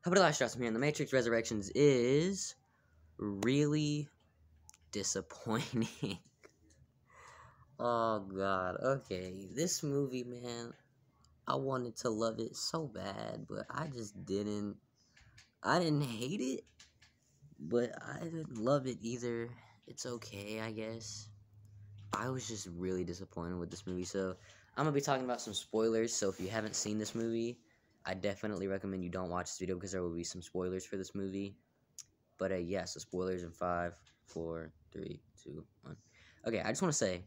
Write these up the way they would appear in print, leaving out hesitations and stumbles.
How about the last stress from here? The Matrix Resurrections is really disappointing. Oh god. Okay, this movie, man, I wanted to love it so bad, but I just didn't. I didn't hate it, but I didn't love it either. It's okay, I guess. I was just really disappointed with this movie. So I'm gonna be talking about some spoilers. So if you haven't seen this movie, I definitely recommend you don't watch this video because there will be some spoilers for this movie. But yeah, so spoilers in 5, 4, 3, 2, 1. Okay, I just want to say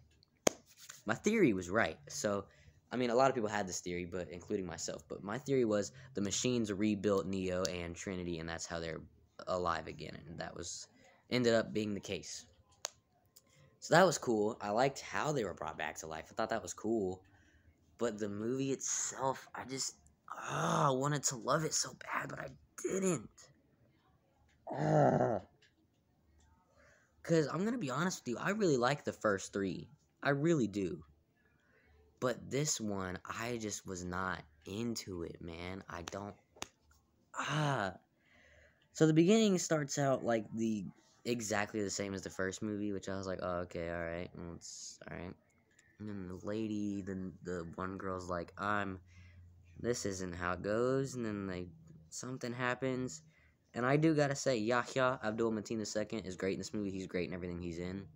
my theory was right. So I mean, a lot of people had this theory, but including myself. But my theory was the machines rebuilt Neo and Trinity, and that's how they're alive again. And that was ended up being the case. So that was cool. I liked how they were brought back to life. I thought that was cool. But the movie itself, I just wanted to love it so bad, but I didn't. Because I'm going to be honest with you, I really like the first 3. I really do. But this one, I just was not into it, man. I don't. So the beginning starts out like exactly the same as the first movie, which I was like, oh, okay, alright. Alright. And then the lady, the one girl's like, this isn't how it goes. And then something happens. And I do gotta say, Yahya Abdul-Mateen II is great in this movie. He's great in everything he's in.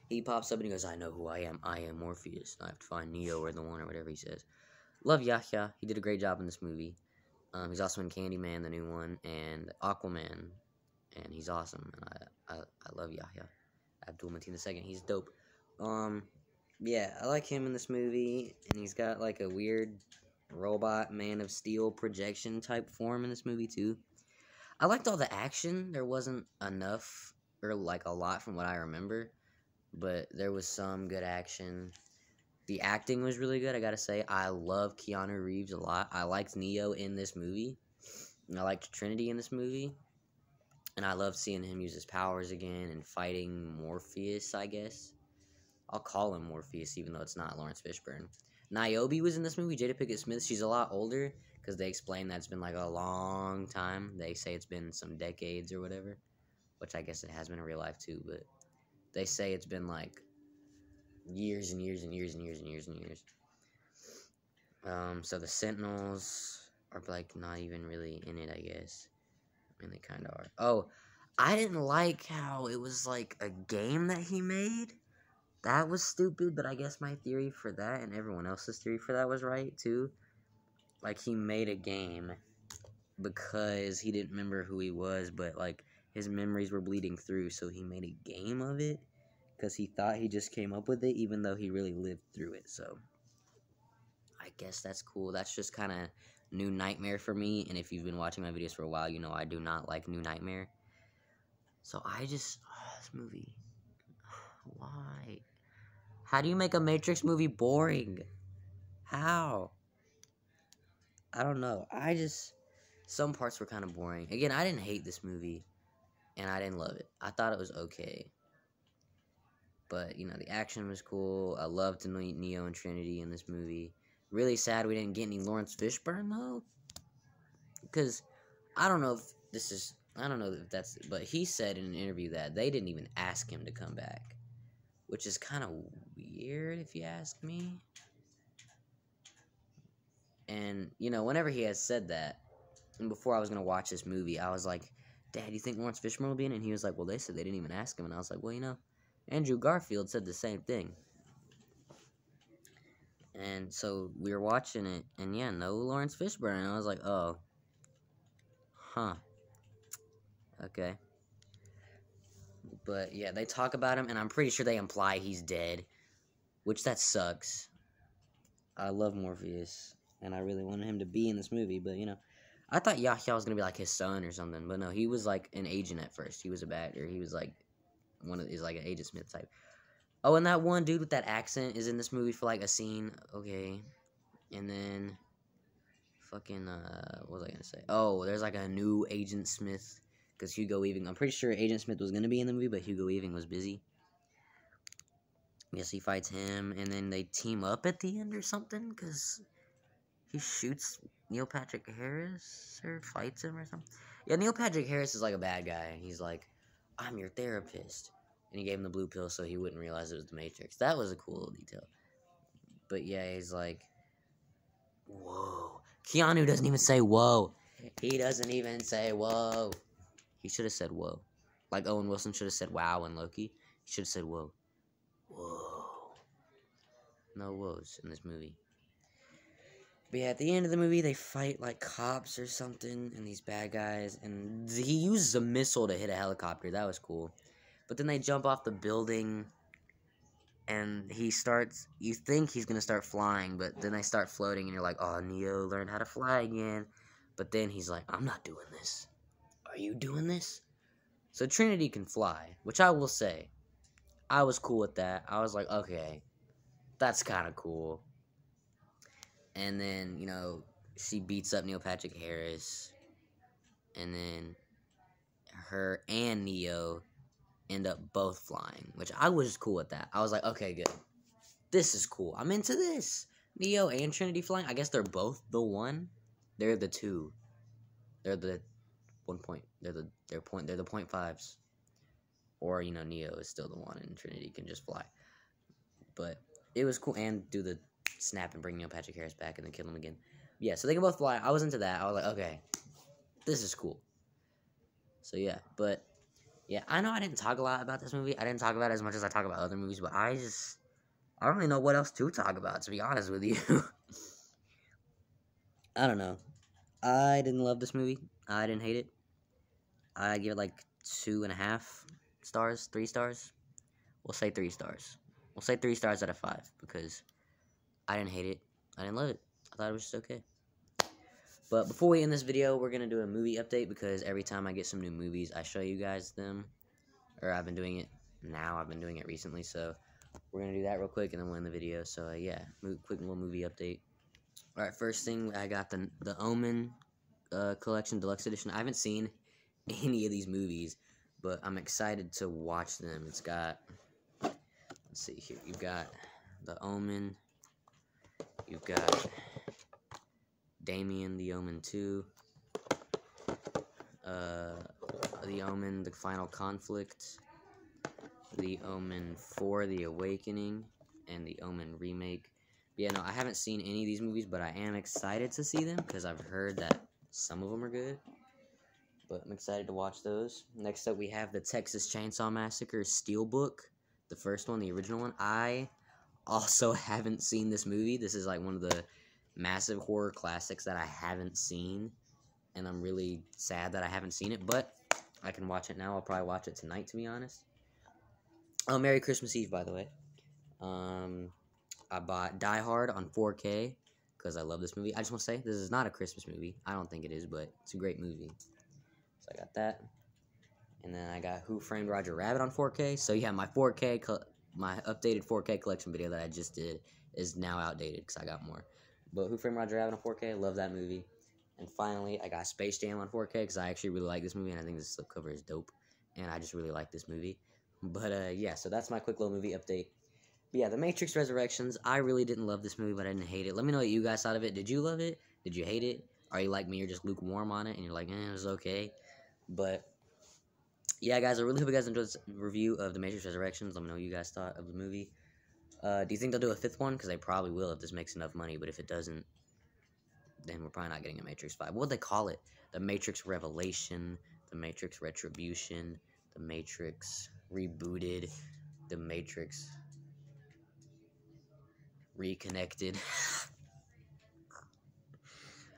He pops up and he goes, I know who I am. I am Morpheus. I have to find Neo or the one or whatever he says. Love Yahya. He did a great job in this movie. He's also in Candyman, the new one, and Aquaman. And he's awesome. And I love Yahya Abdul-Mateen II. He's dope. Yeah, I like him in this movie. And he's got like a weird robot Man of Steel projection type form in this movie too. I liked all the action. There wasn't enough or like a lot from what I remember, but there was some good action. The acting was really good, I gotta say. I love Keanu Reeves a lot. I liked Neo in this movie, and I liked Trinity in this movie, and I loved seeing him use his powers again and fighting Morpheus, I guess. I'll call him Morpheus, even though it's not Lawrence Fishburne. Niobe was in this movie, Jada Pinkett Smith. She's a lot older, because they explain that it's been like a long time. They say it's been some decades or whatever, which I guess it has been in real life too, but they say it's been like years and years and years and years and years and years. So the Sentinels are like not even really in it, I guess. I mean, they kind of are. Oh, I didn't like how it was like a game that he made. That was stupid, but I guess my theory for that and everyone else's theory for that was right too. Like, he made a game because he didn't remember who he was, but like his memories were bleeding through, so he made a game of it because he thought he just came up with it, even though he really lived through it. So I guess that's cool. That's just kind of New Nightmare for me, and if you've been watching my videos for a while, you know I do not like New Nightmare. So this movie, why? How do you make a Matrix movie boring? How? I don't know. Some parts were kind of boring. Again, I didn't hate this movie, and I didn't love it. I thought it was okay. But, you know, the action was cool. I loved Neo and Trinity in this movie. Really sad we didn't get any Lawrence Fishburne, though. Because, I don't know if that's, but he said in an interview that they didn't even ask him to come back. Which is kind of weird, if you ask me. And, you know, whenever he has said that, and before I was going to watch this movie, I was like, Dad, you think Lawrence Fishburne will be in it? And he was like, well, they said they didn't even ask him. And I was like, well, you know, Andrew Garfield said the same thing. And so we were watching it, and yeah, no Lawrence Fishburne. And I was like, oh, huh, okay. But yeah, they talk about him, and I'm pretty sure they imply he's dead, which that sucks. I love Morpheus, and I really wanted him to be in this movie, but you know, I thought Yahya was gonna be like his son or something, but no, he was like an agent at first. He was a bad, or he was like he's like an Agent Smith type. Oh, and that one dude with that accent is in this movie for like a scene. Okay, and then fucking what was I gonna say? Oh, there's like a new Agent Smith because Hugo Weaving. I'm pretty sure Agent Smith was gonna be in the movie, but Hugo Weaving was busy. Yes, he fights him, and then they team up at the end or something because he shoots Neil Patrick Harris or fights him or something. Yeah, Neil Patrick Harris is like a bad guy. He's like, I'm your therapist. And he gave him the blue pill so he wouldn't realize it was the Matrix. That was a cool little detail. But yeah, he's like, whoa. Keanu doesn't even say whoa. He doesn't even say whoa. He should have said whoa. Like Owen Wilson should have said wow in Loki. He should have said whoa. Whoa. No woes in this movie. But yeah, at the end of the movie, they fight like cops or something, and these bad guys, and he uses a missile to hit a helicopter. That was cool. But then they jump off the building, and he starts, you think he's going to start flying, but then they start floating, and you're like, oh, Neo learned how to fly again. But then he's like, I'm not doing this. Are you doing this? So Trinity can fly, which I will say, I was cool with that. I was like, okay, that's kind of cool. And then, you know, she beats up Neil Patrick Harris. And then her and Neo end up both flying, which I was cool with that. I was like, okay, good. This is cool. I'm into this. Neo and Trinity flying. I guess they're both the one. They're the two. They're the 1 point. They're the 0.5s. Or, you know, Neo is still the one and Trinity can just fly. But it was cool. And do the snap and bring Neil Patrick Harris back and then kill him again. Yeah, so they can both fly. I was into that. I was like, okay, this is cool. So yeah, but yeah, I know I didn't talk a lot about this movie. I didn't talk about it as much as I talk about other movies, but I don't really know what else to talk about, to be honest with you. I don't know. I didn't love this movie. I didn't hate it. I give it like 2.5 stars, 3 stars. We'll say 3 stars. We'll say 3 stars out of 5 because I didn't hate it. I didn't love it. I thought it was just okay. But before we end this video, we're going to do a movie update because every time I get some new movies, I show you guys them. Or I've been doing it now. I've been doing it recently. So we're going to do that real quick and then we'll end the video. So yeah, quick little movie update. Alright, first thing, I got the Omen Collection Deluxe Edition. I haven't seen any of these movies, but I'm excited to watch them. It's got, let's see here. You've got the Omen. You've got Damien, the Omen 2, the Omen, the Final Conflict, the Omen 4, the Awakening, and the Omen remake. Yeah, no, I haven't seen any of these movies, but I am excited to see them because I've heard that some of them are good. But I'm excited to watch those. Next up, we have the Texas Chainsaw Massacre Steelbook, the first one, the original one. I also haven't seen this movie. This is like one of the massive horror classics that I haven't seen, and I'm really sad that I haven't seen it, but I can watch it now. I'll probably watch it tonight, to be honest. Oh, Merry Christmas Eve, by the way. I bought Die Hard on 4K because I love this movie. I just want to say, this is not a Christmas movie. I don't think it is, but it's a great movie. So I got that. And then I got Who Framed Roger Rabbit on 4K. So yeah, my updated 4K collection video that I just did is now outdated because I got more. But Who Framed Roger Rabbit on 4K, I love that movie. And finally, I got Space Jam on 4K because I actually really like this movie, and I think this slipcover is dope. And I just really like this movie. But yeah, so that's my quick little movie update. But yeah, The Matrix Resurrections, I really didn't love this movie, but I didn't hate it. Let me know what you guys thought of it. Did you love it? Did you hate it? Are you like me? You're just lukewarm on it, and you're like, it was okay. But yeah, guys, I really hope you guys enjoyed this review of The Matrix Resurrections. Let me know what you guys thought of the movie. Do you think they'll do a 5th one? Because they probably will if this makes enough money, but if it doesn't, then we're probably not getting a Matrix 5. What would they call it? The Matrix Revelation, The Matrix Retribution, The Matrix Rebooted, The Matrix Reconnected.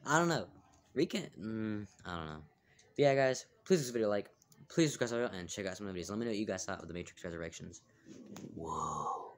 I don't know. I don't know. But yeah, guys, please give this video a like. Please subscribe and check out some of the videos. Let me know what you guys thought of The Matrix Resurrections. Whoa.